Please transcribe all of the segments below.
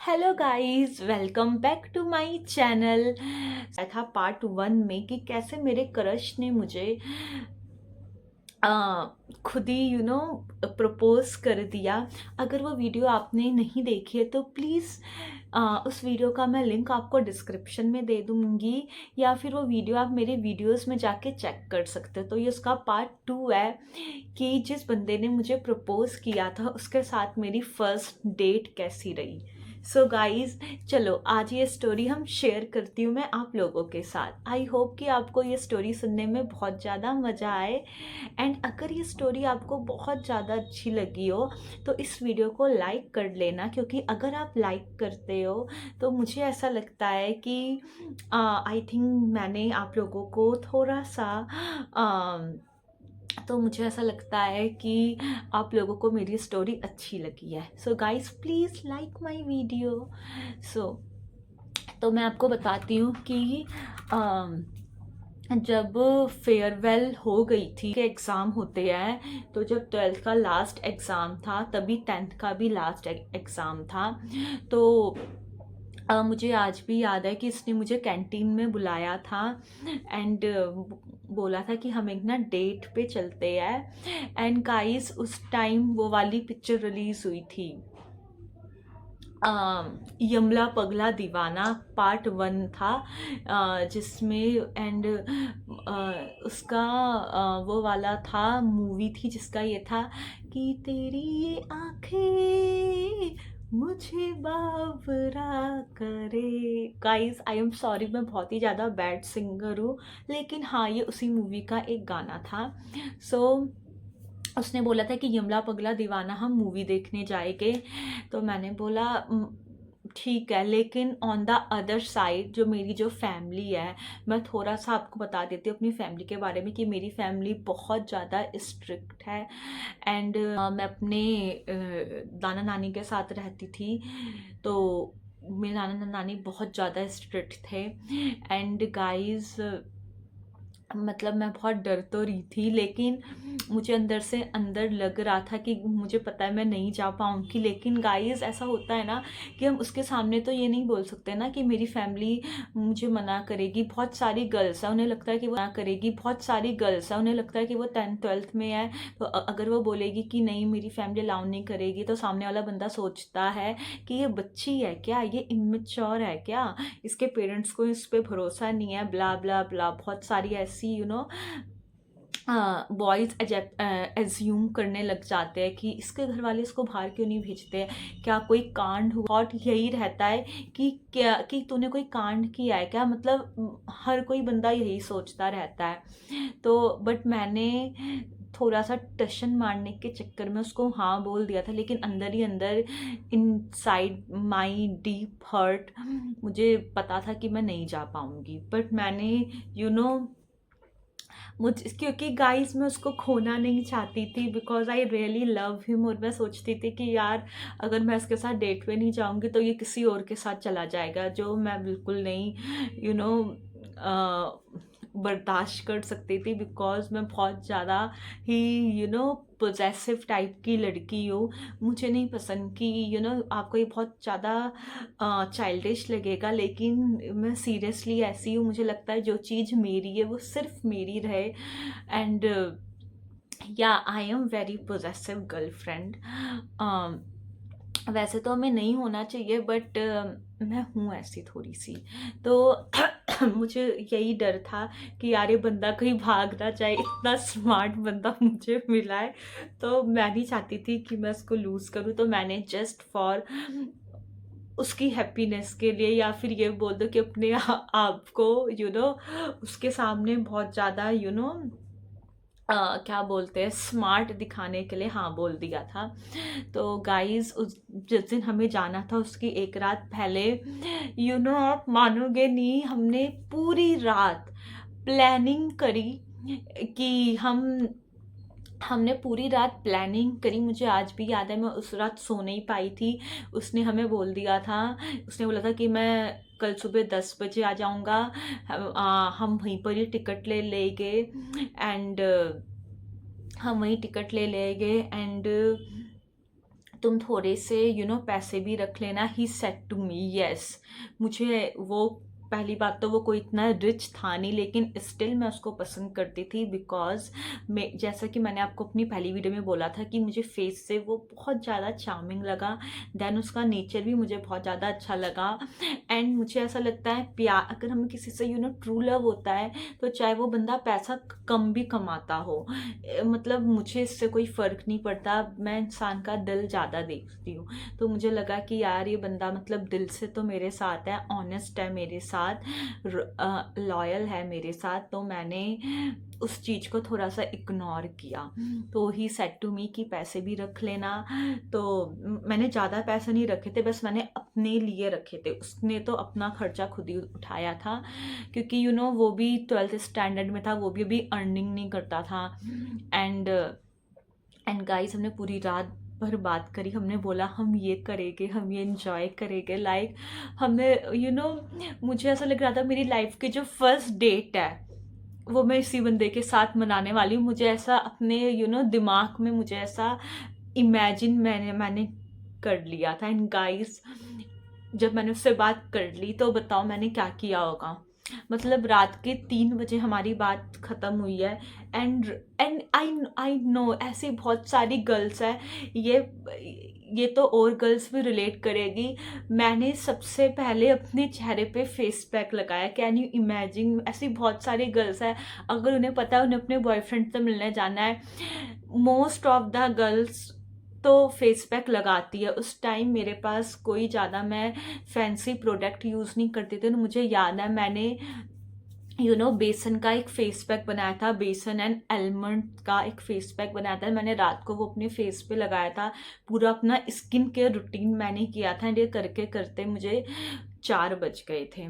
Hello guys, welcome back to my channel. था part 1 में कि कैसे मेरे क्रश ने मुझे अ, खुद ही प्रपोज कर दिया। अगर वो वीडियो आपने नहीं देखी है तो प्लीज़ उस वीडियो का मैं लिंक आपको डिस्क्रिप्शन में दे दूंगी, या फिर वो वीडियो आप मेरे वीडियोस में जाके चेक कर सकते हो। तो ये उसका पार्ट 2 है कि जिस बंदे ने मुझे प्रपोज किया था उसके साथ मेरी फर्स्ट डेट कैसी रही। सो गाइज, चलो आज ये स्टोरी हम शेयर करती हूँ मैं आप लोगों के साथ। आई होप कि आपको ये स्टोरी सुनने में बहुत ज़्यादा मज़ा आए। एंड अगर ये स्टोरी आपको बहुत ज़्यादा अच्छी लगी हो तो इस वीडियो को लाइक कर लेना, क्योंकि अगर आप लाइक करते हो तो मुझे ऐसा लगता है कि आई थिंक मैंने आप लोगों को थोड़ा सा तो मुझे ऐसा लगता है कि आप लोगों को मेरी स्टोरी अच्छी लगी है। So guys, please like my video. So तो मैं आपको बताती हूँ कि अम, जब फेयरवेल हो गई थी के एग्ज़ाम होते हैं, तो जब 12th का लास्ट एग्ज़ाम था तभी 10th का भी लास्ट एग्ज़ाम था। तो मुझे आज भी याद है कि इसने मुझे कैंटीन में बुलाया था एंड बोला था कि हम एक ना डेट पे चलते हैं। एंड गाइस, उस टाइम वो वाली पिक्चर रिलीज़ हुई थी, यमला पगला दीवाना पार्ट 1 था, जिसमें एंड उसका वो वाला था, मूवी थी जिसका ये था कि तेरी ये आंखें मुझे बावरा करे। गाइस, आई एम सॉरी, मैं बहुत ही ज़्यादा बैड सिंगर हूँ, लेकिन हाँ, ये उसी मूवी का एक गाना था। सो उसने बोला था कि यमला पगला दीवाना हम मूवी देखने जाएंगे। तो मैंने बोला ठीक है, लेकिन ऑन द अदर साइड जो मेरी जो फैमिली है, मैं थोड़ा सा आपको बता देती हूँ अपनी फैमिली के बारे में कि मेरी फैमिली बहुत ज़्यादा स्ट्रिक्ट है। एंड मैं अपने नाना नानी के साथ रहती थी, तो मेरे नाना नानी बहुत ज़्यादा स्ट्रिक्ट थे। एंड गाइस, मतलब मैं बहुत डर तो रही थी, लेकिन मुझे अंदर से अंदर लग रहा था कि मुझे पता है मैं नहीं जा पाऊँगी। लेकिन गाइस, ऐसा होता है ना कि हम उसके सामने तो ये नहीं बोल सकते ना कि मेरी फैमिली मुझे मना करेगी। बहुत सारी गर्ल्स हैं, उन्हें लगता है कि वो मना करेगी। बहुत सारी गर्ल्स हैं, उन्हें लगता है कि वो 10th 12th में है, तो अगर वो बोलेगी कि नहीं मेरी फैमिली अलाउ नहीं करेगी, तो सामने वाला बंदा सोचता है कि ये बच्ची है क्या, ये इमेच्योर है क्या, इसके पेरेंट्स को इस पे भरोसा नहीं है, ब्ला ब्ला ब्ला। बहुत सारी ऐसी बॉयज़ एज्यूम करने लग जाते हैं कि इसके घर वाले इसको बाहर क्यों नहीं भेजते, क्या कोई कांड हुआ। थॉट यही रहता है कि क्या कि तूने कोई कांड किया है क्या, मतलब हर कोई बंदा यही सोचता रहता है। तो बट मैंने थोड़ा सा टशन मारने के चक्कर में उसको हाँ बोल दिया था, लेकिन अंदर ही अंदर इन साइड माई डीप हर्ट मुझे पता था कि मैं नहीं जा पाऊँगी। बट मैंने यू नो मुझ क्योंकि गाइस मैं उसको खोना नहीं चाहती थी, because I really love him. और मैं सोचती थी कि यार, अगर मैं इसके साथ डेट पे नहीं जाऊंगी तो ये किसी और के साथ चला जाएगा, जो मैं बिल्कुल नहीं यू नो बर्दाश्त कर सकती थी, बिकॉज मैं बहुत ज़्यादा ही पोजेसिव टाइप की लड़की हूँ। मुझे नहीं पसंद कि आपको ये बहुत ज़्यादा चाइल्डिश लगेगा, लेकिन मैं सीरियसली ऐसी हूँ। मुझे लगता है जो चीज़ मेरी है वो सिर्फ मेरी रहे। एंड या I am very possessive girlfriend. वैसे तो हमें नहीं होना चाहिए, बट मैं हूँ ऐसी थोड़ी सी। तो मुझे यही डर था कि यार ये बंदा कहीं भाग ना जाए, इतना स्मार्ट बंदा मुझे मिला है। तो मैं नहीं चाहती थी कि मैं उसको लूज़ करूँ, तो मैंने जस्ट फॉर उसकी हैप्पीनेस के लिए, या फिर ये बोल दो कि अपने आप को उसके सामने बहुत ज़्यादा क्या बोलते हैं, स्मार्ट दिखाने के लिए हाँ बोल दिया था। तो गाइस, उस जिस दिन हमें जाना था उसकी एक रात पहले आप मानोगे नहीं, हमने पूरी रात प्लानिंग करी कि हमने पूरी रात प्लानिंग करी। मुझे आज भी याद है, मैं उस रात सो नहीं पाई थी। उसने हमें बोल दिया था, उसने बोला था कि मैं कल सुबह 10 बजे आ जाऊँगा, हम वहीं पर ही टिकट ले लेंगे। एंड हम वहीं टिकट ले लेंगे। एंड तुम थोड़े से पैसे भी रख लेना। He said to me yes. मुझे वो, पहली बात तो वो कोई इतना रिच था नहीं, लेकिन स्टिल मैं उसको पसंद करती थी बिकॉज मैं, जैसा कि मैंने आपको अपनी पहली वीडियो में बोला था कि मुझे फेस से वो बहुत ज़्यादा चार्मिंग लगा। देन उसका नेचर भी मुझे बहुत ज़्यादा अच्छा लगा। एंड मुझे ऐसा लगता है प्यार, अगर हमें किसी से ट्रू लव होता है तो चाहे वो बंदा पैसा कम भी कमाता हो, मतलब मुझे इससे कोई फ़र्क नहीं पड़ता। मैं इंसान का दिल ज़्यादा देखती हूँ। तो मुझे लगा कि यार ये बंदा मतलब दिल से तो मेरे साथ है, ऑनेस्ट है मेरे साथ, लॉयल है मेरे साथ। तो मैंने उस चीज़ को थोड़ा सा इग्नोर किया। तो ही सेड टू मी कि पैसे भी रख लेना। तो मैंने ज़्यादा पैसे नहीं रखे थे, बस मैंने अपने लिए रखे थे। उसने तो अपना खर्चा खुद ही उठाया था, क्योंकि वो भी 12th स्टैंडर्ड में था, वो भी अभी अर्निंग नहीं करता था। एंड गाइस, हमने पूरी रात भर बात करी। हमने बोला हम ये करेंगे, हम ये इंजॉय करेंगे। लाइक हमने मुझे ऐसा लग रहा था मेरी लाइफ की जो फर्स्ट डेट है वो मैं इसी बंदे के साथ मनाने वाली हूँ। मुझे ऐसा अपने दिमाग में मुझे ऐसा इमेजिन मैंने कर लिया था। एंड गाइस, जब मैंने उससे बात कर ली तो बताओ मैंने क्या किया होगा। मतलब रात के 3 बजे हमारी बात ख़त्म हुई है। एंड आई नो ऐसी बहुत सारी गर्ल्स हैं, ये तो और गर्ल्स भी रिलेट करेगी। मैंने सबसे पहले अपने चेहरे पे फेस पैक लगाया। कैन यू इमेजिन, ऐसी बहुत सारी गर्ल्स हैं, अगर उन्हें पता है उन्हें अपने बॉयफ्रेंड से मिलने जाना है, मोस्ट ऑफ द गर्ल्स तो फेस पैक लगाती है। उस टाइम मेरे पास कोई ज़्यादा मैं फैंसी प्रोडक्ट यूज़ नहीं करती थी। तो मुझे याद है मैंने बेसन का एक फेस पैक बनाया था, बेसन एंड आलमंड का एक फेस पैक बनाया था। मैंने रात को वो अपने फेस पे लगाया था। पूरा अपना स्किन केयर रूटीन मैंने किया था। एंड ये करके करते मुझे 4 बज गए थे।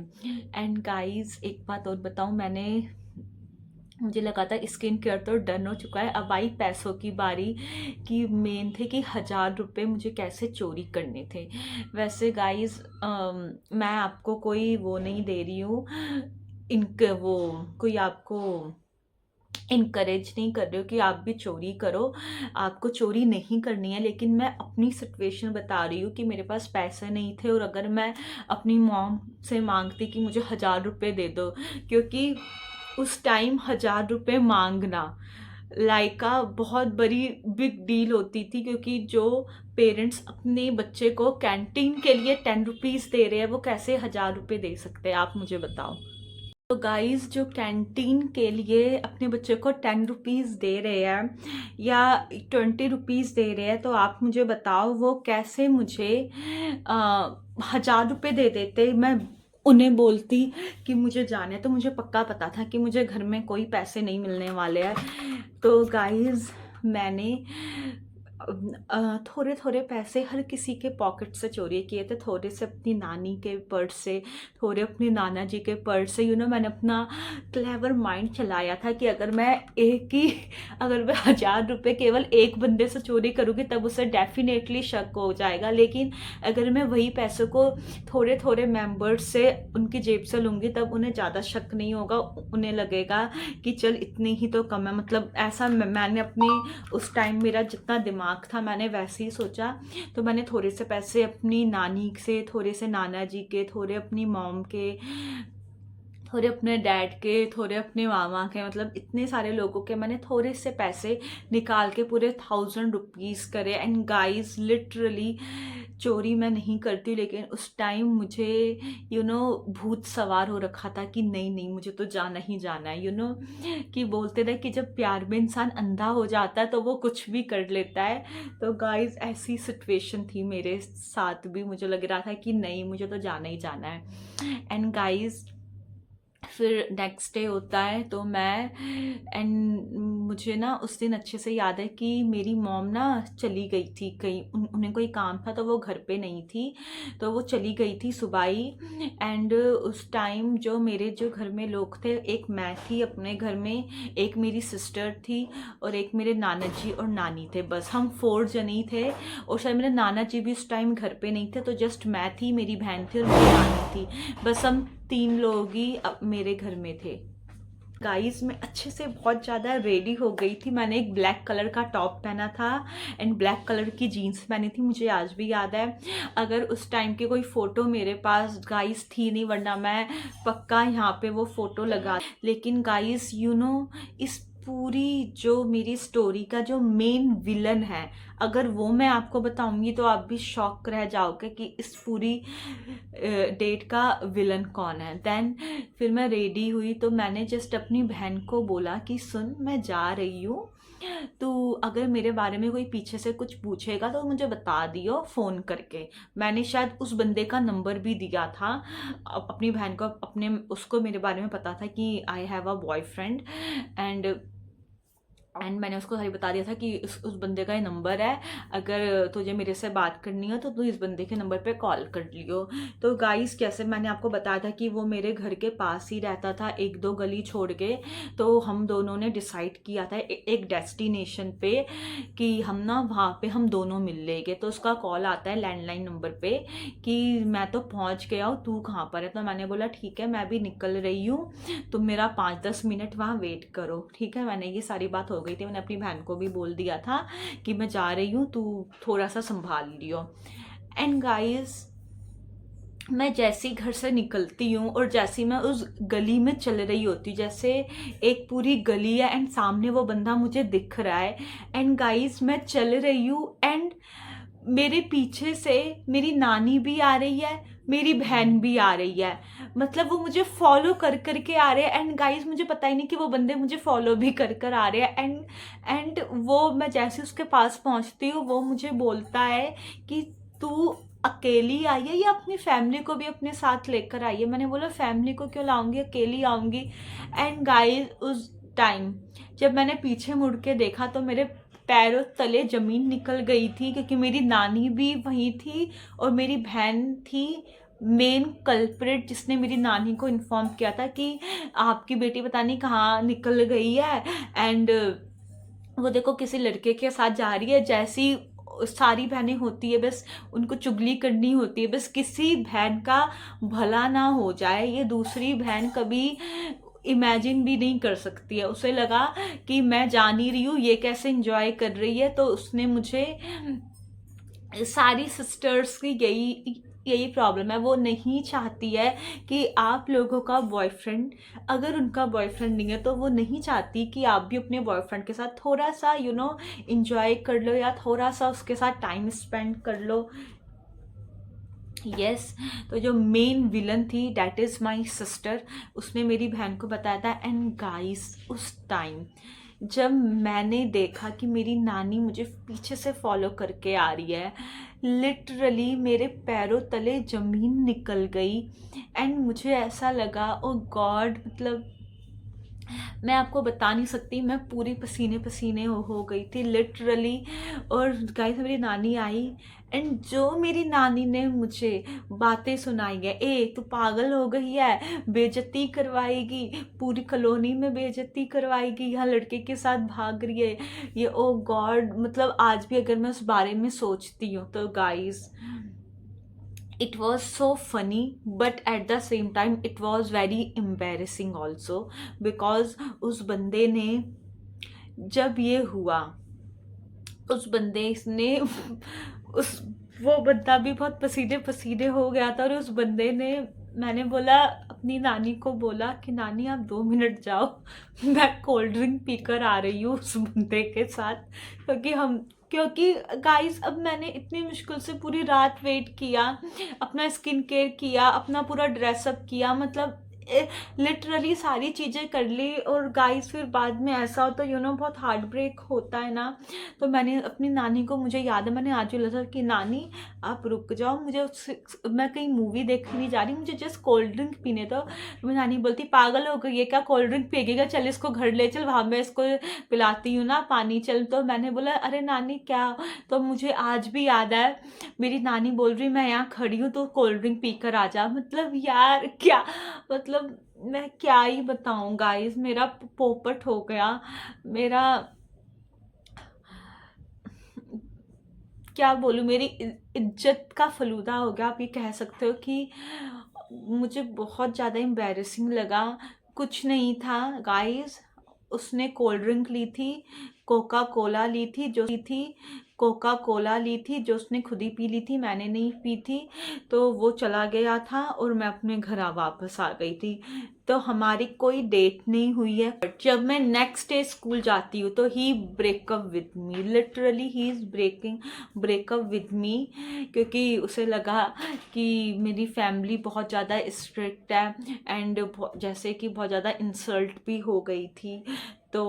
एंड गाइस, एक बात और बताऊँ, मुझे लगा था स्किन केयर तो डन हो चुका है, अब आई पैसों की बारी। कि मेन थे कि 1000 रुपये मुझे कैसे चोरी करने थे। वैसे गाइस, मैं आपको कोई वो नहीं दे रही हूँ, वो कोई आपको इनकरेज नहीं कर रही हो कि आप भी चोरी करो। आपको चोरी नहीं करनी है, लेकिन मैं अपनी सिचुएशन बता रही हूँ कि मेरे पास पैसे नहीं थे। और अगर मैं अपनी मॉम से मांगती कि मुझे 1000 रुपये दे दो, क्योंकि उस टाइम 1000 रुपये मांगना लाइका बहुत बड़ी बिग डील होती थी। क्योंकि जो पेरेंट्स अपने बच्चे को कैंटीन के लिए 10 रुपीज़ दे रहे हैं, वो कैसे 1000 रुपये दे सकते हैं, आप मुझे बताओ। तो गाइस, जो कैंटीन के लिए अपने बच्चे को 10 रुपीज़ दे रहे हैं या 20 रुपीज़ दे रहे हैं, तो आप मुझे बताओ वो कैसे मुझे 1000 रुपये दे देते। मैं उन्हें बोलती कि मुझे जाना है, तो मुझे पक्का पता था कि मुझे घर में कोई पैसे नहीं मिलने वाले हैं। तो गाइस, मैंने थोड़े थोड़े पैसे हर किसी के पॉकेट से चोरी किए थे। थोड़े से अपनी नानी के पर्स से, थोड़े अपने नाना जी के पर्स से। मैंने अपना क्लेवर माइंड चलाया था कि अगर मैं 1000 रुपये केवल एक बंदे से चोरी करूँगी तब उसे डेफिनेटली शक हो जाएगा। लेकिन अगर मैं वही पैसों को थोड़े थोड़े मेंबर्स से उनकी जेब से लूँगी तब उन्हें ज़्यादा शक नहीं होगा। उन्हें लगेगा कि चल इतने ही तो कम है। मतलब ऐसा मैंने अपने उस टाइम, मेरा जितना दिमाग था मैंने वैसे ही सोचा। तो मैंने थोड़े से पैसे अपनी नानी से, थोड़े से नाना जी के, थोड़े अपनी मॉम के, थोड़े अपने डैड के, थोड़े अपने मामा के, मतलब इतने सारे लोगों के मैंने थोड़े से पैसे निकाल के पूरे 1000 रुपीज़ करे। एंड गाइस, लिटरली चोरी मैं नहीं करती, लेकिन उस टाइम मुझे भूत सवार हो रखा था कि नहीं नहीं मुझे तो जाना ही जाना है। कि बोलते थे कि जब प्यार में इंसान अंधा हो जाता है तो वो कुछ भी कर लेता है। तो गाइस, ऐसी सिचुएशन थी मेरे साथ भी। मुझे लग रहा था कि नहीं, मुझे तो जाना ही जाना है। एंड गाइस, फिर नेक्स्ट डे होता है तो मुझे ना उस दिन अच्छे से याद है कि मेरी मॉम ना चली गई थी कहीं, उन्हें कोई काम था तो वो घर पे नहीं थी। तो वो चली गई थी सुबह ही। एंड उस टाइम जो मेरे जो घर में लोग थे, एक मैं थी अपने घर में, एक मेरी सिस्टर थी और एक मेरे नाना जी और नानी थे। बस हम 4 जने ही थे। और शायद मेरे नाना जी भी उस टाइम घर पे नहीं थे। तो जस्ट मैं थी, मेरी बहन थी और मेरी नानी थी। बस हम 3 लोग ही अब मेरे घर में थे। गाइस मैं अच्छे से बहुत ज़्यादा रेडी हो गई थी। मैंने एक ब्लैक कलर का टॉप पहना था एंड ब्लैक कलर की जीन्स पहनी थी, मुझे आज भी याद है। अगर उस टाइम की कोई फ़ोटो मेरे पास गाइस थी नहीं, वरना मैं पक्का यहाँ पे वो फ़ोटो लगा। लेकिन गाइस इस पूरी जो मेरी स्टोरी का जो मेन विलन है, अगर वो मैं आपको बताऊंगी तो आप भी शॉक रह जाओगे कि इस पूरी डेट का विलन कौन है। देन फिर मैं रेडी हुई तो मैंने जस्ट अपनी बहन को बोला कि सुन, मैं जा रही हूँ, तो अगर मेरे बारे में कोई पीछे से कुछ पूछेगा तो मुझे बता दियो फ़ोन करके। मैंने शायद उस बंदे का नंबर भी दिया था अपनी बहन को, उसको मेरे बारे में पता था कि I have a boyfriend, and मैंने उसको सारी बता दिया था कि उस बंदे का ये नंबर है, अगर तुझे मेरे से बात करनी हो तो तू इस बंदे के नंबर पे कॉल कर लियो। तो गाइस कैसे मैंने आपको बताया था कि वो मेरे घर के पास ही रहता था, एक दो गली छोड़ के। तो हम दोनों ने डिसाइड किया था एक डेस्टिनेशन पे कि हम ना वहाँ पे हम दोनों मिल लेंगे। तो उसका कॉल आता है लैंडलाइन नंबर पे कि मैं तो पहुँच गया हूँ, तू कहाँ पर है। तो मैंने बोला ठीक है, मैं भी निकल रही हूँ, तुम मेरा 5-10 मिनट वहाँ वेट करो, ठीक है। मैंने ये सारी बात हो गई थी, मैंने अपनी बहन को भी बोल दिया था कि मैं जा रही हूँ, तू थोड़ा सा संभाल लियो। एंड गाइस मैं जैसी घर से निकलती हूँ और जैसी मैं उस गली में चल रही होती हूँ, जैसे एक पूरी गली है एंड सामने वो बंदा मुझे दिख रहा है, एंड गाइस मैं चल रही हूँ एंड मेरे पीछे से मेरी नानी भी आ रही है, मेरी बहन भी आ रही है। मतलब वो मुझे फॉलो कर करके आ रहे हैं, एंड गाइस मुझे पता ही नहीं कि वो बंदे मुझे फॉलो भी कर कर आ रहे हैं। एंड वो मैं जैसे उसके पास पहुंचती हूँ वो मुझे बोलता है कि तू अकेली आई है या अपनी फैमिली को भी अपने साथ लेकर आई है। मैंने बोला फैमिली को क्यों लाऊंगी, अकेली आऊंगी। एंड गाइस उस टाइम जब मैंने पीछे मुड़ के देखा तो मेरे पैरों तले जमीन निकल गई थी, क्योंकि मेरी नानी भी वहीं थी और मेरी बहन थी मेन कल्प्रिट, जिसने मेरी नानी को इन्फॉर्म किया था कि आपकी बेटी पता नहीं कहाँ निकल गई है, एंड वो देखो किसी लड़के के साथ जा रही है। जैसी सारी बहनें होती है बस उनको चुगली करनी होती है, बस किसी बहन का भला ना हो जाए, ये दूसरी बहन कभी इमेजिन भी नहीं कर सकती है। उसे लगा कि मैं जा नहीं रही हूँ, ये कैसे इंजॉय कर रही है, तो उसने मुझे सारी सिस्टर्स की यही यही प्रॉब्लम है, वो नहीं चाहती है कि आप लोगों का बॉयफ्रेंड, अगर उनका बॉयफ्रेंड नहीं है तो वो नहीं चाहती कि आप भी अपने बॉयफ्रेंड के साथ थोड़ा सा इंजॉय कर लो या थोड़ा सा उसके साथ टाइम स्पेंड कर लो। यस तो जो मेन विलन थी डैट इज़ माई सिस्टर, उसने मेरी बहन को बताया था। एंड गाइस उस टाइम जब मैंने देखा कि मेरी नानी मुझे पीछे से फॉलो करके आ रही है, लिटरली मेरे पैरों तले ज़मीन निकल गई। एंड मुझे ऐसा लगा ओ गॉड, मतलब मैं आपको बता नहीं सकती, मैं पूरी पसीने पसीने हो गई थी लिटरली। और गाइस मेरी नानी आई एंड जो मेरी नानी ने मुझे बातें सुनाई है, ए तू पागल हो गई है, बेइज्जती करवाएगी, पूरी कॉलोनी में बेइज्जती करवाएगी, यहाँ लड़के के साथ भाग रही है, ये ओ गॉड। मतलब आज भी अगर मैं उस बारे में सोचती हूँ तो guys it was so funny, but at the same time it was very embarrassing also, because उस बंदे ने जब ये हुआ, उस बंदे ने उस वो बंदा भी बहुत पसीने पसीने हो गया था, और उस बंदे ने, मैंने बोला अपनी नानी को बोला कि नानी आप 2 मिनट जाओ, मैं कोल्ड ड्रिंक पीकर आ रही हूँ उस बंदे के साथ। क्योंकि गाइस अब मैंने इतनी मुश्किल से पूरी रात वेट किया, अपना स्किन केयर किया, अपना पूरा ड्रेसअप किया, मतलब लिटरली सारी चीज़ें कर ली, और गाइस फिर बाद में ऐसा हो तो बहुत हार्ट ब्रेक होता है ना। तो मैंने अपनी नानी को, मुझे याद है मैंने आज बोला था कि नानी आप रुक जाओ, मैं कहीं मूवी देखने जा रही, मुझे जस्ट कोल्ड ड्रिंक पीने दो। तो मेरी नानी बोलती पागल हो गई, ये क्या कोल्ड ड्रिंक पिएगा, चल इसको घर ले चल, वहाँ मैं इसको पिलाती हूँ ना पानी, चल। तो मैंने बोला अरे नानी क्या। तो मुझे आज भी याद है मेरी नानी बोल रही मैं यहाँ खड़ी हूँ तो कोल्ड ड्रिंक पीकर आ जा। मतलब यार क्या, मतलब मैं क्या ही बताऊँ गाइस, मेरा पोपट हो गया, मेरा क्या बोलूँ, मेरी इज्जत का फलूदा हो गया, आप ये कह सकते हो कि मुझे बहुत ज़्यादा एम्बैरेसिंग लगा। कुछ नहीं था गाइस। उसने कोल्ड ड्रिंक ली थी, कोका कोला ली थी, कोका कोला ली थी जो उसने खुद ही पी ली थी, मैंने नहीं पी थी। तो वो चला गया था और मैं अपने घर वापस आ गई थी। तो हमारी कोई डेट नहीं हुई है। But जब मैं नेक्स्ट डे स्कूल जाती हूँ तो he breakup with me, literally he is breakup with me, क्योंकि उसे लगा कि मेरी फैमिली बहुत ज़्यादा स्ट्रिक्ट है एंड जैसे कि बहुत ज़्यादा इंसल्ट भी हो गई थी। तो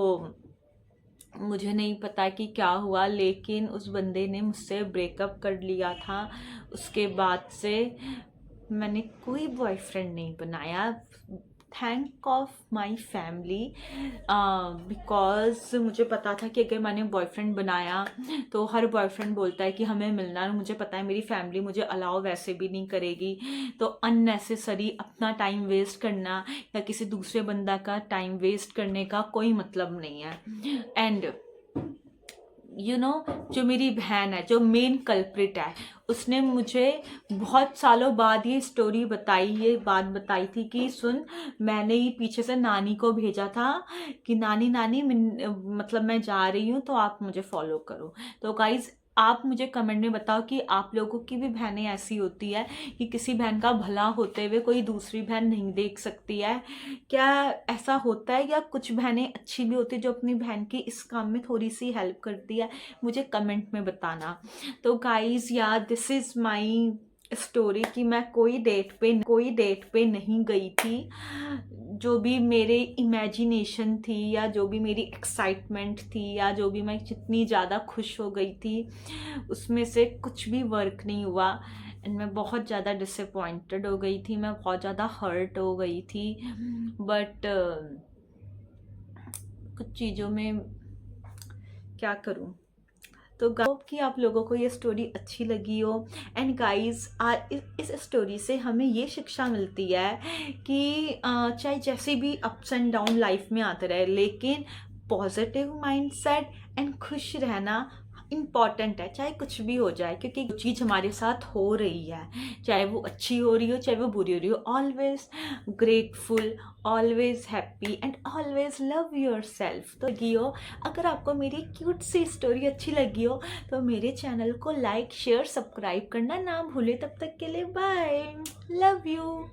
मुझे नहीं पता कि क्या हुआ, लेकिन उस बंदे ने मुझसे ब्रेकअप कर लिया था। उसके बाद से मैंने कोई बॉयफ्रेंड नहीं बनाया, thank of my family, because मुझे पता था कि अगर मैंने बॉयफ्रेंड बनाया तो हर बॉयफ्रेंड बोलता है कि हमें मिलना है, और मुझे पता है मेरी फैमिली मुझे अलाउ वैसे भी नहीं करेगी। तो अननेसेसरी अपना टाइम वेस्ट करना या किसी दूसरे बंदा का टाइम वेस्ट करने का कोई मतलब नहीं है। एंड जो मेरी बहन है, जो मेन कल्प्रिट है, उसने मुझे बहुत सालों बाद ये बात बताई थी कि सुन, मैंने ही पीछे से नानी को भेजा था कि नानी नानी मतलब मैं जा रही हूँ तो आप मुझे फॉलो करो। तो गाइज, आप मुझे कमेंट में बताओ कि आप लोगों की भी बहनें ऐसी होती है कि किसी बहन का भला होते हुए कोई दूसरी बहन नहीं देख सकती है? क्या ऐसा होता है, या कुछ बहनें अच्छी भी होती है जो अपनी बहन की इस काम में थोड़ी सी हेल्प करती है? मुझे कमेंट में बताना। तो गाइज यार, दिस इज़ माई स्टोरी कि मैं कोई डेट पे नहीं गई थी। जो भी मेरे इमेजिनेशन थी, या जो भी मेरी एक्साइटमेंट थी, या जो भी मैं जितनी ज़्यादा खुश हो गई थी, उसमें से कुछ भी वर्क नहीं हुआ। एंड मैं बहुत ज़्यादा डिसअपॉइंटेड हो गई थी, मैं बहुत ज़्यादा हर्ट हो गई थी। बट कुछ चीज़ों में क्या करूँ। तो होप कि आप लोगों को ये स्टोरी अच्छी लगी हो। एंड गाइस, इस स्टोरी से हमें ये शिक्षा मिलती है कि चाहे जैसे भी अप्स एंड डाउन लाइफ में आते रहे, लेकिन पॉजिटिव माइंडसेट एंड खुश रहना इम्पॉर्टेंट है, चाहे कुछ भी हो जाए। क्योंकि जो चीज़ हमारे साथ हो रही है, चाहे वो अच्छी हो रही हो चाहे वो बुरी हो रही हो, always grateful, always happy and always love your self. तो लगी हो, अगर आपको मेरी क्यूट सी स्टोरी अच्छी लगी हो तो मेरे चैनल को लाइक शेयर सब्सक्राइब करना ना भूले। तब तक के लिए बाय, लव यू।